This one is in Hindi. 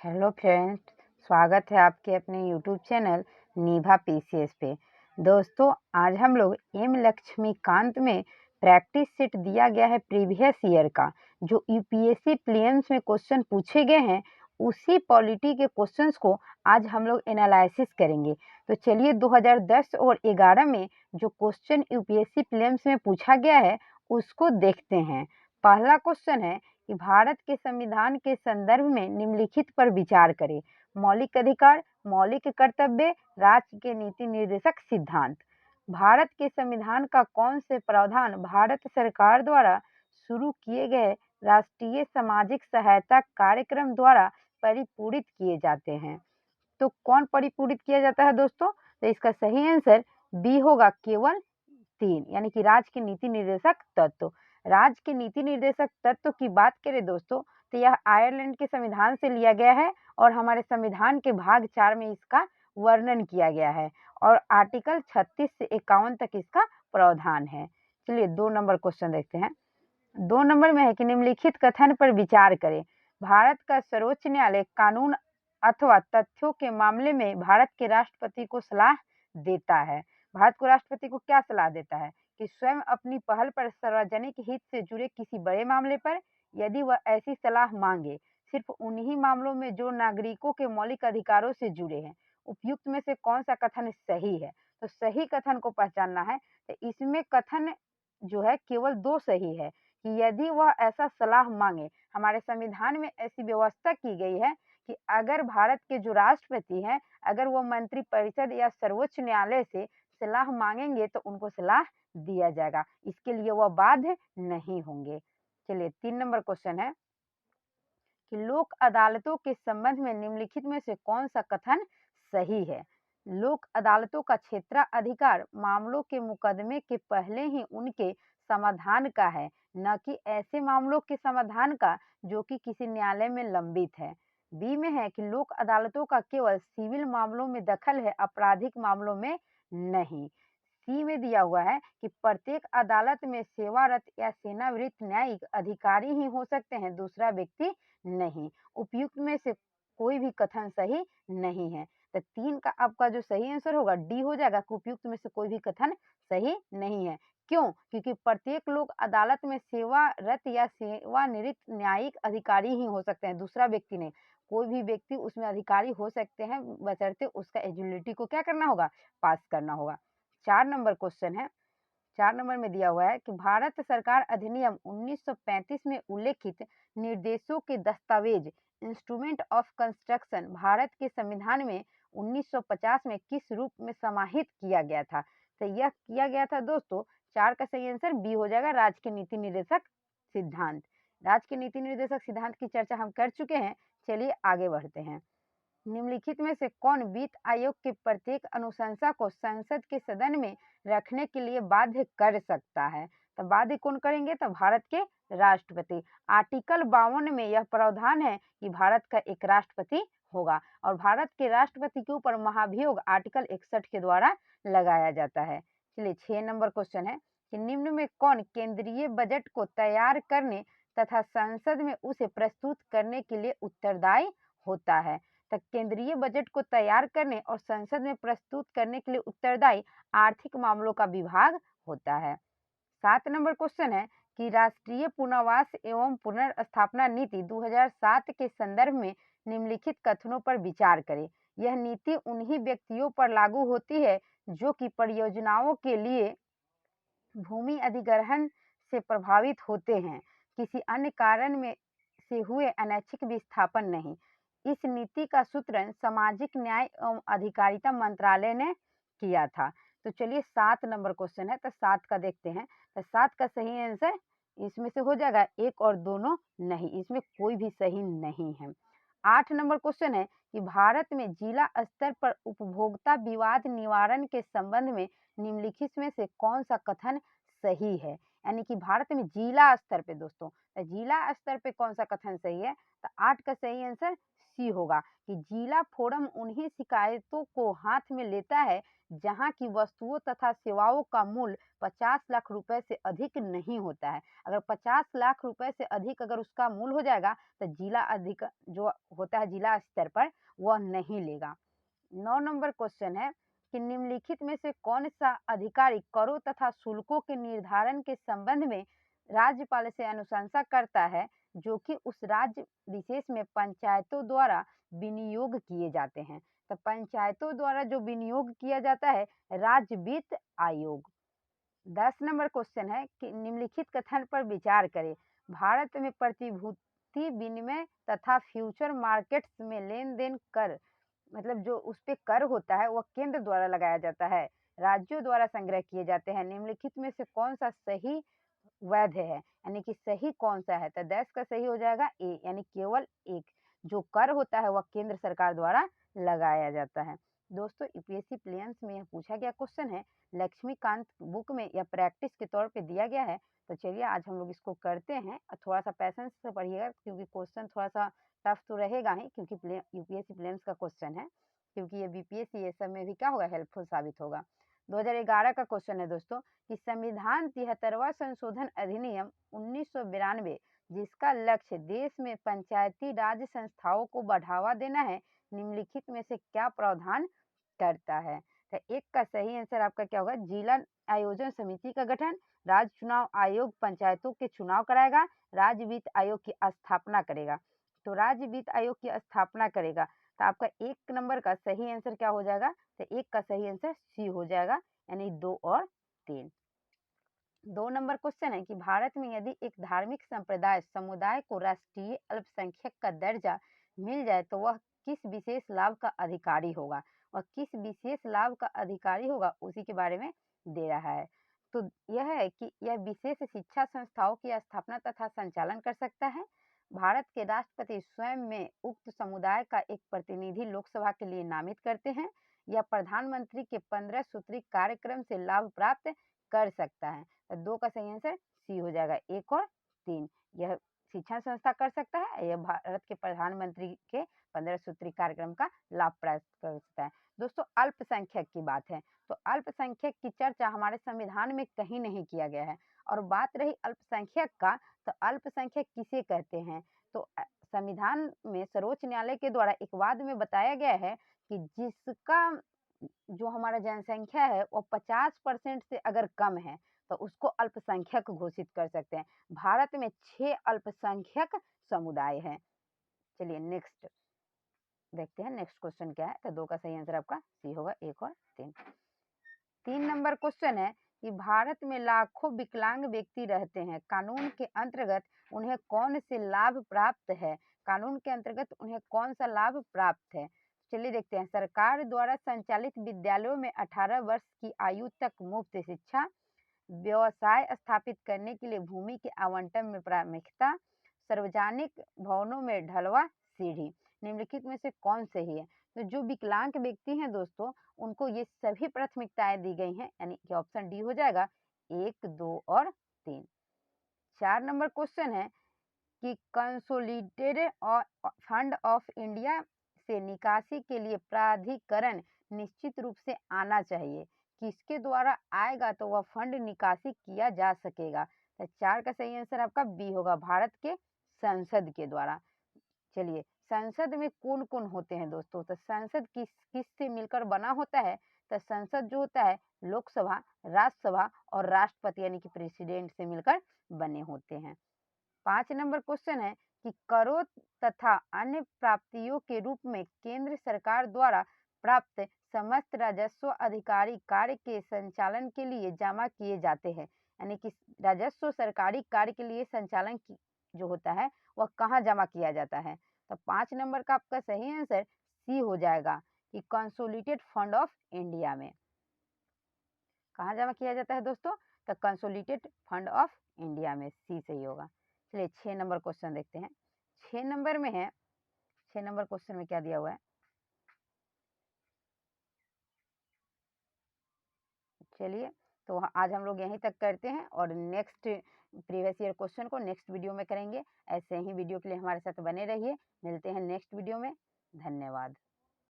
हेलो फ्रेंड्स, स्वागत है आपके अपने यूट्यूब चैनल निभा पीसीएस पे। दोस्तों, आज हम लोग एम लक्ष्मीकांत में प्रैक्टिस सेट दिया गया है प्रीवियस ईयर का, जो यूपीएससी प्रीलिम्स में क्वेश्चन पूछे गए हैं, उसी पॉलिटी के क्वेश्चंस को आज हम लोग एनालिसिस करेंगे। तो चलिए 2010 और 11 में जो क्वेश्चन यूपीएससी प्रीलिम्स में पूछा गया है उसको देखते हैं। पहला क्वेश्चन है कि भारत के संविधान के संदर्भ में निम्नलिखित पर विचार करें। मौलिक अधिकार, मौलिक कर्तव्य, राज्य के नीति निर्देशक सिद्धांत। भारत के संविधान का कौन से प्रावधान भारत सरकार द्वारा शुरू किए गए राष्ट्रीय सामाजिक सहायता कार्यक्रम द्वारा परिपूरित किए जाते हैं? तो कौन परिपूरित किया जाता है दोस्तों? तो इसका सही आंसर बी होगा, केवल 3, यानी कि राज्य के नीति निर्देशक तत्व। राज्य के नीति निर्देशक तत्व की बात करें दोस्तों, तो यह आयरलैंड के संविधान से लिया गया है और हमारे संविधान के भाग 4 में इसका वर्णन किया गया है और आर्टिकल 36 से 51 तक इसका प्रावधान है। चलिए 2 नंबर क्वेश्चन देखते हैं। 2 नंबर में है कि निम्नलिखित कथन पर विचार करें। भारत का सर्वोच्च न्यायालय कानून अथवा तथ्यों के मामले में भारत के राष्ट्रपति को सलाह देता है। भारत को राष्ट्रपति को क्या सलाह देता है? कि स्वयं अपनी पहल पर सार्वजनिक हित से जुड़े किसी बड़े मामले पर यदि वह ऐसी सलाह मांगे, सिर्फ उन्हीं मामलों में जो नागरिकों के मौलिक अधिकारों से जुड़े हैं। उपयुक्त में से कौन सा कथन सही है? तो सही कथन को पहचानना है। तो इसमें कथन जो है केवल 2 सही है कि यदि वह ऐसा सलाह मांगे। हमारे संविधान में ऐसी व्यवस्था की गई है कि अगर भारत के जो राष्ट्रपति हैं, अगर वो मंत्रिपरिषद या सर्वोच्च न्यायालय से सलाह मांगेंगे तो उनको सलाह दिया जाएगा, इसके लिए वह बाध्य नहीं होंगे। चलिए 3 नंबर क्वेश्चन है कि लोक अदालतों के संबंध में निम्नलिखित में से कौन सा कथन सही है? लोक अदालतों का क्षेत्राधिकार मामलों के मुकदमे के पहले ही उनके समाधान का है, न कि ऐसे मामलों के समाधान का जो कि किसी न्यायालय में लंबित है। बी में है कि लोक अदालतों का केवल सिविल मामलों में दखल है, आपराधिक मामलों में नहीं। सी में दिया हुआ है कि प्रत्येक अदालत में सेवारत या सेवानिवृत्त न्यायिक अधिकारी ही हो सकते हैं, दूसरा व्यक्ति नहीं। उपयुक्त में से कोई भी कथन सही नहीं है। तो 3 का आपका जो सही आंसर होगा डी हो जाएगा कि उपयुक्त में से कोई भी कथन सही नहीं है। क्यों? क्योंकि प्रत्येक लोग अदालत में सेवारत या सेवानिवृत्त न्यायिक अधिकारी ही हो सकते हैं, दूसरा व्यक्ति नहीं। कोई भी व्यक्ति उसमें अधिकारी हो सकते हैं, बशर्ते उसका एलिजिबिलिटी को क्या करना होगा? पास करना होगा। 4 नंबर क्वेश्चन है। 4 नंबर में दिया हुआ है कि भारत सरकार अधिनियम 1935 में उल्लेखित निर्देशों के दस्तावेज इंस्ट्रूमेंट ऑफ कंस्ट्रक्शन भारत के संविधान में 1950 में किस रूप में समाहित किया गया था? तो यह किया गया था दोस्तों, 4 का सही आंसर बी हो जाएगा, राज्य के नीति निर्देशक सिद्धांत। राज्य के नीति निर्देशक सिद्धांत की चर्चा हम कर चुके हैं। चलिए आगे बढ़ते हैं। निम्नलिखित में से कौन वित्त आयोग के प्रत्येक अनुशंसा को संसद के सदन में रखने के लिए बाध्य कर सकता है? तो बाध्य कौन करेंगे? तो भारत के राष्ट्रपति। आर्टिकल 52 में यह प्रावधान है कि भारत का एक राष्ट्रपति होगा और भारत के राष्ट्रपति के ऊपर महाभियोग आर्टिकल 61 के द्वारा लगाया जाता है। चलिए 6 नंबर क्वेश्चन है कि निम्न में कौन केंद्रीय बजट को तैयार करने तथा संसद में उसे प्रस्तुत करने के लिए उत्तरदायी होता है? तक केंद्रीय बजट को तैयार करने और संसद में प्रस्तुत करने के लिए उत्तरदायी आर्थिक मामलों का विभाग होता है। 7 नंबर क्वेश्चन है कि राष्ट्रीय पुनर्वास एवं पुनर्स्थापना नीति 2007 के संदर्भ में निम्नलिखित कथनों पर विचार करें। यह नीति उन्हीं व्यक्तियों पर लागू होती है जो कि परियोजनाओं के लिए भूमि अधिग्रहण से प्रभावित होते हैं, किसी अन्य कारण में से हुए अनैच्छिक विस्थापन नहीं। इस नीति का सूत्रण सामाजिक न्याय एवं अधिकारिता मंत्रालय ने किया था। तो चलिए 7 नंबर क्वेश्चन है, तो 7 का देखते हैं। तो 7 का सही आंसर इसमें से हो जाएगा 1 और दोनों नहीं, इसमें कोई भी सही नहीं है। 8 नंबर क्वेश्चन है कि भारत में जिला स्तर पर उपभोक्ता विवाद निवारण के संबंध में निम्नलिखित में से कौन सा कथन सही है? यानी कि भारत में जिला स्तर पे दोस्तों, तो जिला स्तर पे कौन सा कथन सही है? तो 8 का सही आंसर सी होगा कि जिला फोरम उन्हीं शिकायतों को हाथ में लेता है जहां की वस्तुओं तथा सेवाओं का मूल्य 50 लाख रुपए से अधिक नहीं होता है। अगर 50 लाख रुपए से अधिक अगर उसका मूल्य हो जाएगा तो जिला अधिक जो होता है जिला स्तर पर वह नहीं लेगा। 9 नंबर क्वेश्चन है कि निम्नलिखित में से कौन सा अधिकारी करों तथा शुल्कों के निर्धारण के संबंध में राज्यपाल से अनुशंसा करता है जो कि उस राज्य विशेष में पंचायतों द्वारा विनियोग किए जाते हैं। तो पंचायतों द्वारा जो विनियोग किया जाता है राज्य वित्त आयोग। 10 नंबर क्वेश्चन है कि निम्नलिखित कथन पर विचार करें। भारत में प्रतिभूति विनिमय तथा फ्यूचर मार्केट्स में लेन देन कर मतलब जो उस पे कर होता है वह केंद्र द्वारा लगाया जाता है, राज्यों द्वारा संग्रह किए जाते हैं। निम्नलिखित में से कौन सा सही वैध है यानी कि सही कौन सा है? तो 10 का सही हो जाएगा ए यानी केवल एक। जो कर होता है वह केंद्र सरकार द्वारा लगाया जाता है। दोस्तों यूपीएससी प्रीलिम्स में यह पूछा गया क्वेश्चन है, लक्ष्मीकांत बुक में यह प्रैक्टिस के तौर पे दिया गया है। तो चलिए आज हम लोग इसको करते हैं और थोड़ा सा पैसेंस से पढ़िएगा क्योंकि क्वेश्चन थोड़ा सा टफ तो रहेगा ही क्योंकि यूपीएससी प्रीलिम्स का क्वेश्चन है, क्योंकि ये बीपीएससी ये सब में भी क्या होगा हेल्पफुल साबित होगा। 2011 का क्वेश्चन है दोस्तों कि संविधान 73वां संशोधन अधिनियम 1992 जिसका लक्ष्य देश में पंचायती राज संस्थाओं को बढ़ावा देना है, निम्नलिखित में से क्या प्रावधान करता है? तो एक का सही आंसर आपका क्या होगा? जिला आयोजन समिति का गठन, राज्य चुनाव आयोग पंचायतों के चुनाव कराएगा, राज्य वित्त आयोग की स्थापना करेगा। तो राज्य वित्त आयोग की स्थापना करेगा। तो आपका एक नंबर का सही आंसर क्या हो जाएगा? तो एक का सही आंसर सी हो जाएगा यानी 2 और 3। 2 नंबर क्वेश्चन है कि भारत में यदि एक धार्मिक संप्रदाय समुदाय को राष्ट्रीय अल्पसंख्यक का दर्जा मिल जाए तो वह किस विशेष लाभ का अधिकारी होगा? वह किस विशेष लाभ का अधिकारी होगा उसी के बारे में दे रहा है। तो यह है कि यह विशेष शिक्षा संस्थाओं की स्थापना तथा संचालन कर सकता है। भारत के राष्ट्रपति स्वयं में उक्त समुदाय का एक प्रतिनिधि लोकसभा के लिए नामित करते हैं। यह प्रधानमंत्री के 15 सूत्री कार्यक्रम से लाभ प्राप्त कर सकता है। तो 2 का सही आंसर सी हो जाएगा 1 और 3। यह शिक्षा संस्था कर सकता है, यह भारत के प्रधानमंत्री के 15 सूत्री कार्यक्रम का लाभ प्राप्त कर सकता है। दोस्तों अल्पसंख्यक की बात है तो अल्पसंख्यक की चर्चा हमारे संविधान में कहीं नहीं किया गया है। और बात रही अल्पसंख्यक का तो अल्पसंख्यक किसे कहते हैं? तो संविधान में सर्वोच्च न्यायालय के द्वारा एक वाद में बताया गया है कि जिसका जो हमारा जनसंख्या है वो 50% से अगर कम है तो उसको अल्पसंख्यक घोषित कर सकते हैं। भारत में 6 अल्पसंख्यक समुदाय हैं। चलिए नेक्स्ट देखते हैं नेक्स्ट क्वेश्चन क्या है। तो 2 का सही आंसर आपका सी होगा 1 और 3। 3 नंबर क्वेश्चन है कि भारत में लाखों विकलांग व्यक्ति रहते हैं, कानून के अंतर्गत उन्हें कौन से लाभ प्राप्त है? कानून के अंतर्गत उन्हें कौन सा लाभ प्राप्त है? चलिए देखते हैं। सरकार द्वारा संचालित विद्यालयों में 18 वर्ष की आयु तक मुफ्त शिक्षा, व्यवसाय स्थापित करने के लिए भूमि के आवंटन में प्राथमिकता, सार्वजनिक भवनों में ढलवा सीढ़ी। निम्नलिखित में से कौन सही है? तो जो विकलांग व्यक्ति हैं दोस्तों उनको ये सभी प्राथमिकताएं दी गई हैं यानी कि ऑप्शन डी हो जाएगा 1, 2 और 3। 4 नंबर क्वेश्चन है कि कंसोलिडेटेड फंड ऑफ इंडिया से निकासी के लिए प्राधिकरण निश्चित रूप से आना चाहिए, किसके द्वारा आएगा तो वह फंड निकासी किया जा सकेगा? तो 4 का सही आंसर आपका बी होगा, भारत के संसद के द्वारा। चलिए संसद में कौन कौन होते हैं दोस्तों? तो संसद किस किस से मिलकर बना होता है? तो संसद जो होता है लोकसभा, राज्यसभा और राष्ट्रपति यानी कि प्रेसिडेंट से मिलकर बने होते हैं। 5 नंबर क्वेश्चन है कि करों तथा अन्य प्राप्तियों के रूप में केंद्र सरकार द्वारा प्राप्त समस्त राजस्व अधिकारी कार्य के संचालन के लिए जमा किए जाते हैं, यानी कि राजस्व सरकारी कार्य के लिए संचालन जो होता है वह कहाँ जमा किया जाता है? तो 5 नंबर का आपका सही आंसर सी हो जाएगा कि कंसोलिडेटेड फंड ऑफ इंडिया में। कहाँ जमा किया जाता है दोस्तों? तो कंसोलिडेटेड फंड ऑफ इंडिया में, सी सही होगा। चलिए 6 नंबर क्वेश्चन देखते हैं। 6 नंबर में है, 6 नंबर क्वेश्चन में क्या दिया हुआ है? चलिए तो आज हम लोग यहीं तक करते हैं और नेक्स्ट प्रीवियस ईयर क्वेश्चन को नेक्स्ट वीडियो में करेंगे। ऐसे ही वीडियो के लिए हमारे साथ बने रहिए। मिलते हैं नेक्स्ट वीडियो में। धन्यवाद।